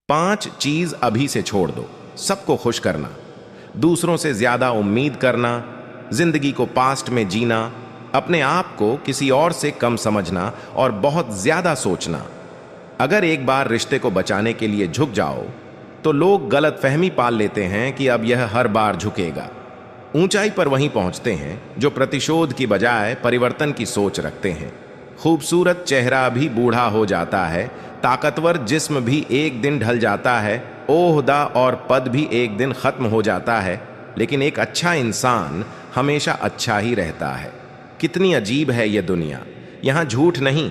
5 चीज अभी से छोड़ दो। सबको खुश करना, दूसरों से ज्यादा उम्मीद करना, जिंदगी को पास्ट में जीना, अपने आप को किसी और से कम समझना और बहुत ज्यादा सोचना। अगर एक बार रिश्ते को बचाने के लिए झुक जाओ तो लोग गलतफहमी पाल लेते हैं कि अब यह हर बार झुकेगा। ऊंचाई पर वहीं पहुंचते हैं जो प्रतिशोध की बजाय परिवर्तन की सोच रखते हैं। खूबसूरत चेहरा भी बूढ़ा हो जाता है, ताकतवर जिस्म भी एक दिन ढल जाता है, ओहदा और पद भी एक दिन खत्म हो जाता है, लेकिन एक अच्छा इंसान हमेशा अच्छा ही रहता है। कितनी अजीब है यह दुनिया। यहाँ झूठ नहीं,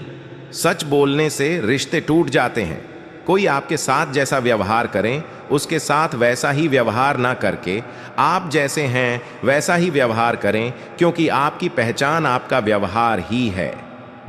सच बोलने से रिश्ते टूट जाते हैं। कोई आपके साथ जैसा व्यवहार करें, उसके साथ वैसा ही व्यवहार ना करके आप जैसे हैं वैसा ही व्यवहार करें, क्योंकि आपकी पहचान आपका व्यवहार ही है।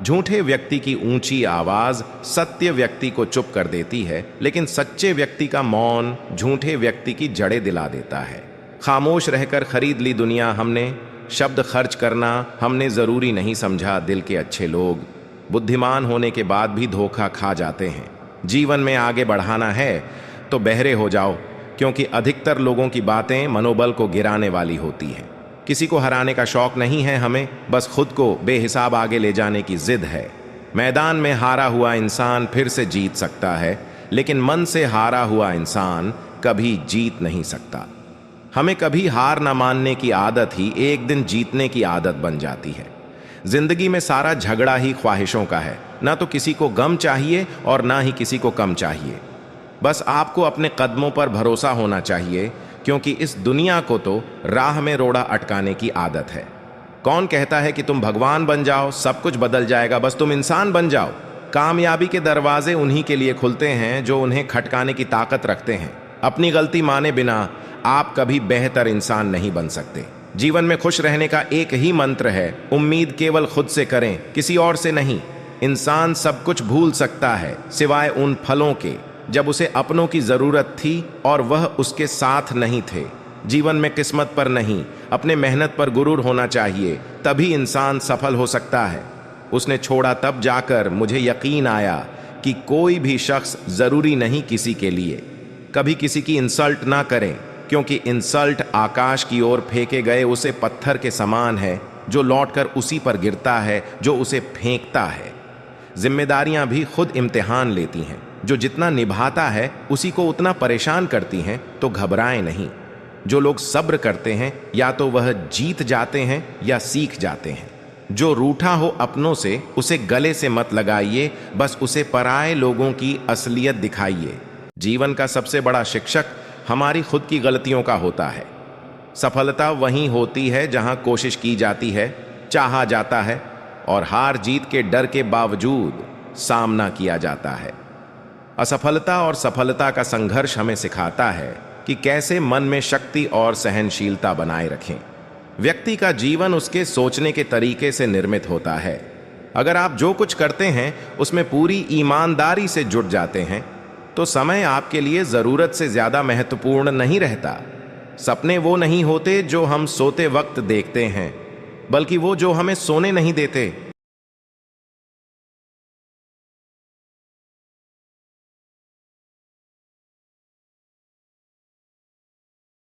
झूठे व्यक्ति की ऊंची आवाज सत्य व्यक्ति को चुप कर देती है, लेकिन सच्चे व्यक्ति का मौन झूठे व्यक्ति की जड़ें दिला देता है। खामोश रहकर खरीद ली दुनिया हमने, शब्द खर्च करना हमने जरूरी नहीं समझा। दिल के अच्छे लोग बुद्धिमान होने के बाद भी धोखा खा जाते हैं। जीवन में आगे बढ़ाना है तो बहरे हो जाओ, क्योंकि अधिकतर लोगों की बातें मनोबल को गिराने वाली होती हैं। किसी को हराने का शौक नहीं है हमें, बस खुद को बेहिसाब आगे ले जाने की जिद है। मैदान में हारा हुआ इंसान फिर से जीत सकता है, लेकिन मन से हारा हुआ इंसान कभी जीत नहीं सकता। हमें कभी हार ना मानने की आदत ही एक दिन जीतने की आदत बन जाती है। जिंदगी में सारा झगड़ा ही ख्वाहिशों का है, ना तो किसी को गम चाहिए और ना ही किसी को कम चाहिए। बस आपको अपने कदमों पर भरोसा होना चाहिए, क्योंकि इस दुनिया को तो राह में रोड़ा अटकाने की आदत है। कौन कहता है कि तुम भगवान बन जाओ, सब कुछ बदल जाएगा, बस तुम इंसान बन जाओ। कामयाबी के दरवाजे उन्हीं के लिए खुलते हैं जो उन्हें खटकाने की ताकत रखते हैं। अपनी गलती माने बिना आप कभी बेहतर इंसान नहीं बन सकते। जीवन में खुश रहने का एक ही मंत्र है, उम्मीद केवल खुद से करें, किसी और से नहीं। इंसान सब कुछ भूल सकता है सिवाय उन फलों के जब उसे अपनों की जरूरत थी और वह उसके साथ नहीं थे। जीवन में किस्मत पर नहीं, अपने मेहनत पर गुरूर होना चाहिए, तभी इंसान सफल हो सकता है। उसने छोड़ा तब जाकर मुझे यकीन आया कि कोई भी शख्स जरूरी नहीं किसी के लिए। कभी किसी की इंसल्ट ना करें, क्योंकि इंसल्ट आकाश की ओर फेंके गए उसे पत्थर के समान है जो लौटकर उसी पर गिरता है जो उसे फेंकता है। जिम्मेदारियां भी खुद इम्तिहान लेती हैं, जो जितना निभाता है उसी को उतना परेशान करती हैं, तो घबराएं नहीं। जो लोग सब्र करते हैं या तो वह जीत जाते हैं या सीख जाते हैं। जो रूठा हो अपनों से उसे गले से मत लगाइए, बस उसे पराये लोगों की असलियत दिखाइए। जीवन का सबसे बड़ा शिक्षक हमारी खुद की गलतियों का होता है। सफलता वहीं होती है जहां कोशिश की जाती है, चाहा जाता है और हार जीत के डर के बावजूद सामना किया जाता है। असफलता और सफलता का संघर्ष हमें सिखाता है कि कैसे मन में शक्ति और सहनशीलता बनाए रखें। व्यक्ति का जीवन उसके सोचने के तरीके से निर्मित होता है। अगर आप जो कुछ करते हैं उसमें पूरी ईमानदारी से जुट जाते हैं, तो समय आपके लिए जरूरत से ज्यादा महत्वपूर्ण नहीं रहता। सपने वो नहीं होते जो हम सोते वक्त देखते हैं, बल्कि वो जो हमें सोने नहीं देते।